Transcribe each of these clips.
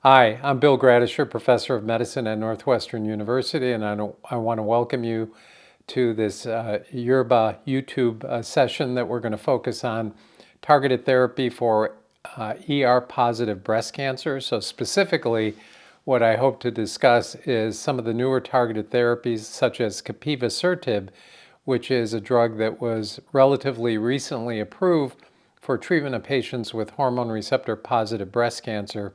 Hi, I'm Bill Gradishar, Professor of Medicine at Northwestern University, and I want to welcome you to this Yerbba YouTube session that we're going to focus on targeted therapy for ER-positive breast cancer. So specifically, what I hope to discuss is some of the newer targeted therapies such as Capivasertib, which is a drug that was relatively recently approved for treatment of patients with hormone receptor positive breast cancer.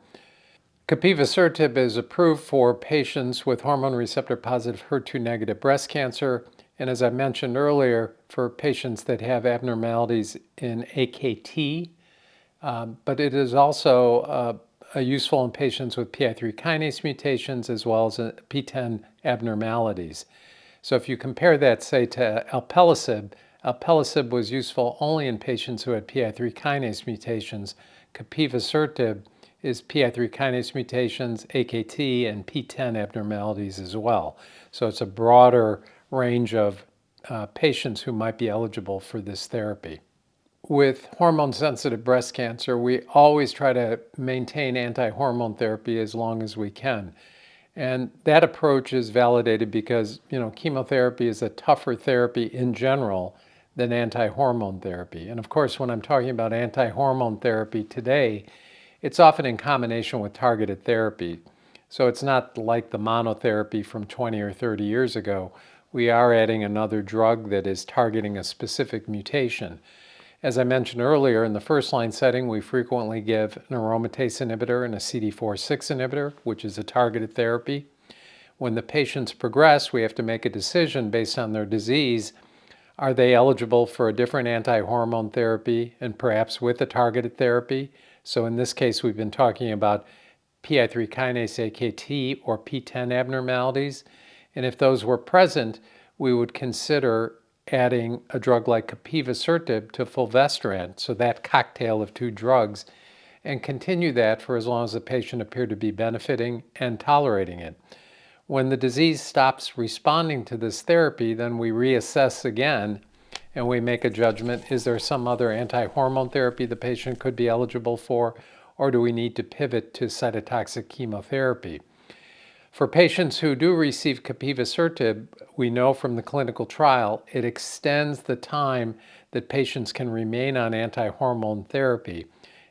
Capivasertib is approved for patients with hormone receptor positive HER2 negative breast cancer, and as I mentioned earlier, for patients that have abnormalities in AKT, but it is also useful in patients with PI3 kinase mutations as well as PTEN abnormalities. So if you compare that, say, to alpelisib was useful only in patients who had PI3 kinase mutations. Capivasertib is PI3 kinase mutations, AKT, and PTEN abnormalities as well. So it's a broader range of patients who might be eligible for this therapy. With hormone-sensitive breast cancer, we always try to maintain anti-hormone therapy as long as we can. And that approach is validated because, chemotherapy is a tougher therapy in general than anti-hormone therapy. And of course, when I'm talking about anti-hormone therapy today, it's often in combination with targeted therapy. So it's not like the monotherapy from 20 or 30 years ago. We are adding another drug that is targeting a specific mutation. As I mentioned earlier, in the first-line setting, we frequently give an aromatase inhibitor and a CDK4/6 inhibitor, which is a targeted therapy. When the patients progress, we have to make a decision based on their disease. Are they eligible for a different anti-hormone therapy and perhaps with a targeted therapy? So in this case, we've been talking about PI3 kinase AKT or PTEN abnormalities. And if those were present, we would consider adding a drug like Capivasertib to fulvestrant, so that cocktail of two drugs, and continue that for as long as the patient appeared to be benefiting and tolerating it. When the disease stops responding to this therapy, then we reassess again and we make a judgment. Is there some other anti-hormone therapy the patient could be eligible for, or do we need to pivot to cytotoxic chemotherapy? For patients who do receive Capivasertib, we know from the clinical trial it extends the time that patients can remain on anti-hormone therapy.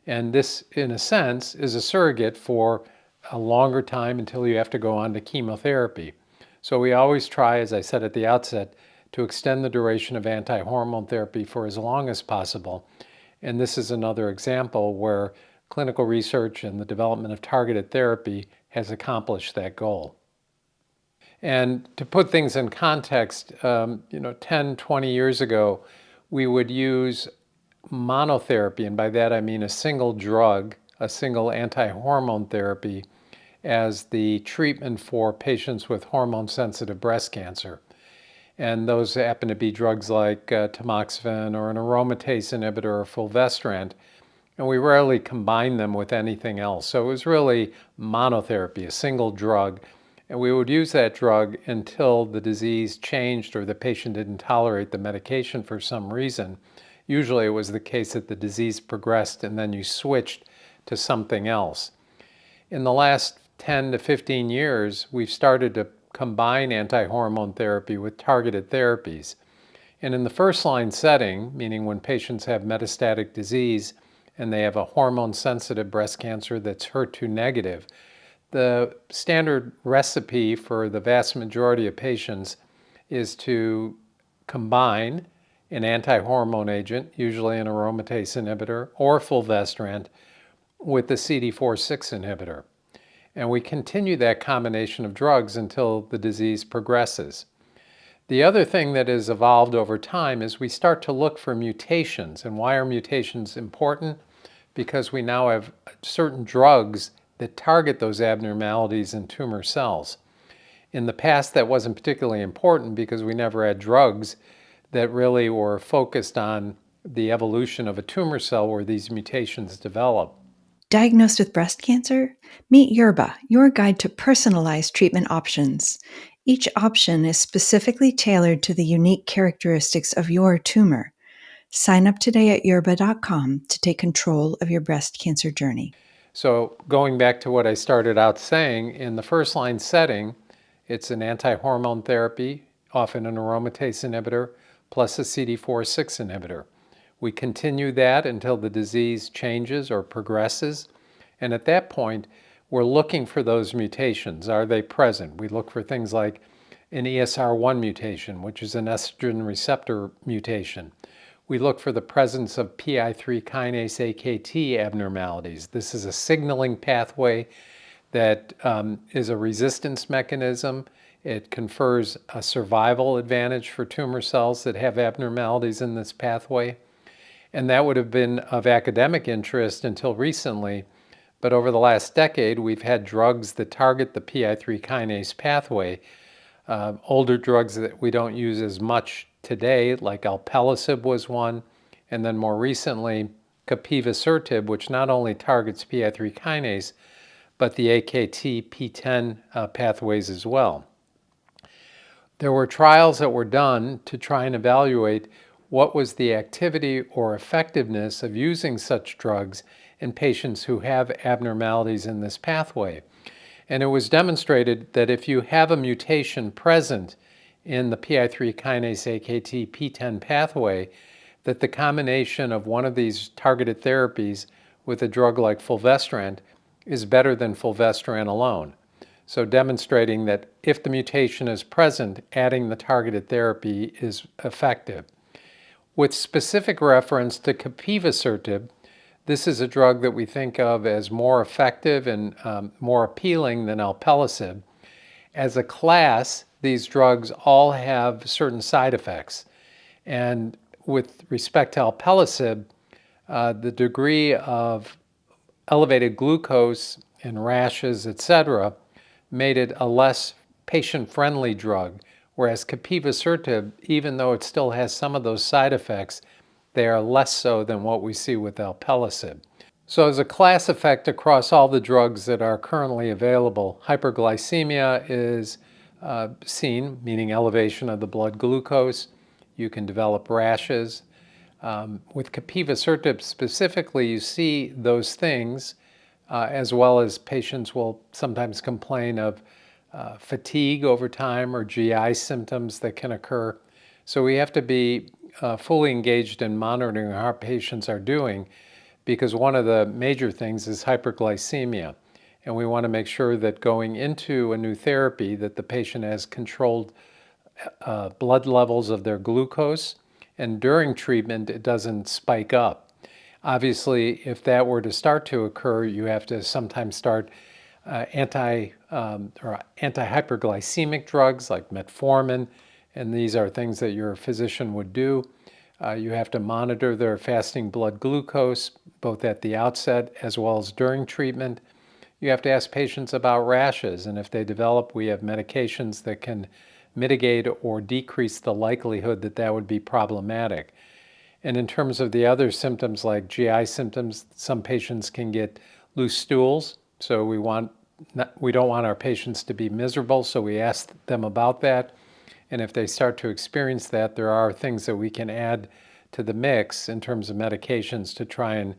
And this, in a sense, is a surrogate for a longer time until you have to go on to chemotherapy. So we always try, as I said at the outset, to extend the duration of anti-hormone therapy for as long as possible. And this is another example where clinical research and the development of targeted therapy has accomplished that goal. And to put things in context, 10, 20 years ago, we would use monotherapy, and by that I mean a single drug, a single anti-hormone therapy, as the treatment for patients with hormone-sensitive breast cancer. And those happen to be drugs like tamoxifen or an aromatase inhibitor or fulvestrant. And we rarely combine them with anything else. So it was really monotherapy, a single drug. And we would use that drug until the disease changed or the patient didn't tolerate the medication for some reason. Usually it was the case that the disease progressed and then you switched to something else. In the last 10 to 15 years, we've started to combine anti-hormone therapy with targeted therapies. And in the first-line setting, meaning when patients have metastatic disease and they have a hormone-sensitive breast cancer that's HER2 negative, the standard recipe for the vast majority of patients is to combine an anti-hormone agent, usually an aromatase inhibitor or fulvestrant, with the CDK4/6 inhibitor. And we continue that combination of drugs until the disease progresses. The other thing that has evolved over time is we start to look for mutations. And why are mutations important? Because we now have certain drugs that target those abnormalities in tumor cells. In the past, that wasn't particularly important because we never had drugs that really were focused on the evolution of a tumor cell where these mutations develop. Diagnosed with breast cancer? Meet Yerbba, your guide to personalized treatment options. Each option is specifically tailored to the unique characteristics of your tumor. Sign up today at Yerbba.com to take control of your breast cancer journey. So going back to what I started out saying, in the first-line setting, it's an anti-hormone therapy, often an aromatase inhibitor, plus a CDK4/6 inhibitor. We continue that until the disease changes or progresses. And at that point, we're looking for those mutations. Are they present? We look for things like an ESR1 mutation, which is an estrogen receptor mutation. We look for the presence of PI3 kinase AKT abnormalities. This is a signaling pathway that is a resistance mechanism. It confers a survival advantage for tumor cells that have abnormalities in this pathway. And that would have been of academic interest until recently. But over the last decade, we've had drugs that target the PI3 kinase pathway. Older drugs that we don't use as much today, like alpelisib was one, and then more recently, Capivasertib, which not only targets PI3 kinase, but the AKT P10 pathways as well. There were trials that were done to try and evaluate what was the activity or effectiveness of using such drugs in patients who have abnormalities in this pathway. And it was demonstrated that if you have a mutation present in the PI3 kinase AKT P10 pathway, that the combination of one of these targeted therapies with a drug like fulvestrant is better than fulvestrant alone. So demonstrating that if the mutation is present, adding the targeted therapy is effective. With specific reference to Capivasertib, this is a drug that we think of as more effective and more appealing than alpelisib. As a class, these drugs all have certain side effects. And with respect to alpelisib, the degree of elevated glucose and rashes, etc., made it a less patient-friendly drug, whereas Capivasertib, even though it still has some of those side effects, they are less so than what we see with alpelisib. So as a class effect across all the drugs that are currently available, hyperglycemia is seen, meaning elevation of the blood glucose. You can develop rashes. With Capivasertib specifically, you see those things, as well as patients will sometimes complain of fatigue over time or GI symptoms that can occur. So we have to be fully engaged in monitoring how our patients are doing, because one of the major things is hyperglycemia. And we want to make sure that going into a new therapy that the patient has controlled blood levels of their glucose, and during treatment it doesn't spike up. Obviously, if that were to start to occur, you have to sometimes start anti-hyperglycemic drugs like metformin, and these are things that your physician would do. You have to monitor their fasting blood glucose, both at the outset as well as during treatment. You have to ask patients about rashes, and if they develop, we have medications that can mitigate or decrease the likelihood that that would be problematic. And in terms of the other symptoms like GI symptoms, some patients can get loose stools, so we don't want our patients to be miserable, so we ask them about that. And if they start to experience that, there are things that we can add to the mix in terms of medications to try and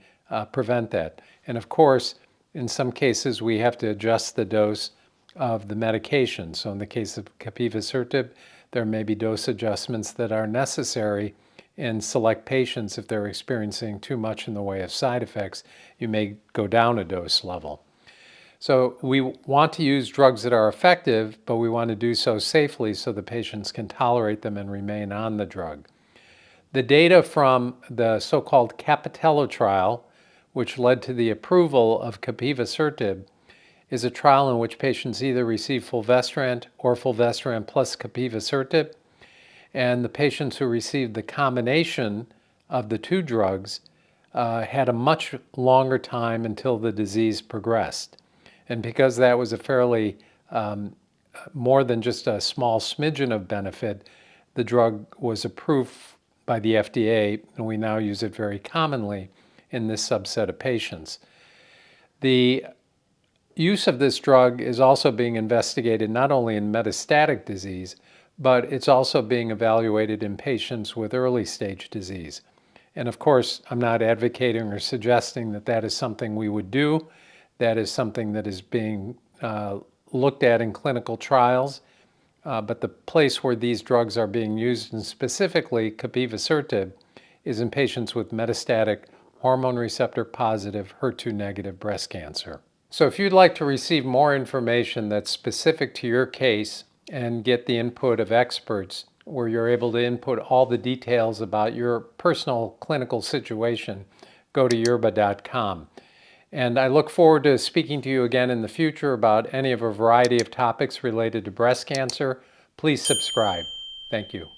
prevent that. And of course, in some cases, we have to adjust the dose of the medication. So in the case of Capivasertib, there may be dose adjustments that are necessary in select patients. If they're experiencing too much in the way of side effects, you may go down a dose level. So we want to use drugs that are effective, but we want to do so safely so the patients can tolerate them and remain on the drug. The data from the so-called Capitello trial, which led to the approval of Capivasertib, is a trial in which patients either receive fulvestrant or fulvestrant plus Capivasertib, and the patients who received the combination of the two drugs had a much longer time until the disease progressed. And because that was a fairly more than just a small smidgen of benefit, the drug was approved by the FDA, and we now use it very commonly in this subset of patients. The use of this drug is also being investigated not only in metastatic disease, but it's also being evaluated in patients with early stage disease. And of course, I'm not advocating or suggesting that that is something we would do. That is something that is being looked at in clinical trials. But the place where these drugs are being used, and specifically Capivasertib, is in patients with metastatic hormone receptor positive, HER2 negative breast cancer. So if you'd like to receive more information that's specific to your case and get the input of experts, where you're able to input all the details about your personal clinical situation, go to Yerbba.com. And I look forward to speaking to you again in the future about any of a variety of topics related to breast cancer. Please subscribe. Thank you.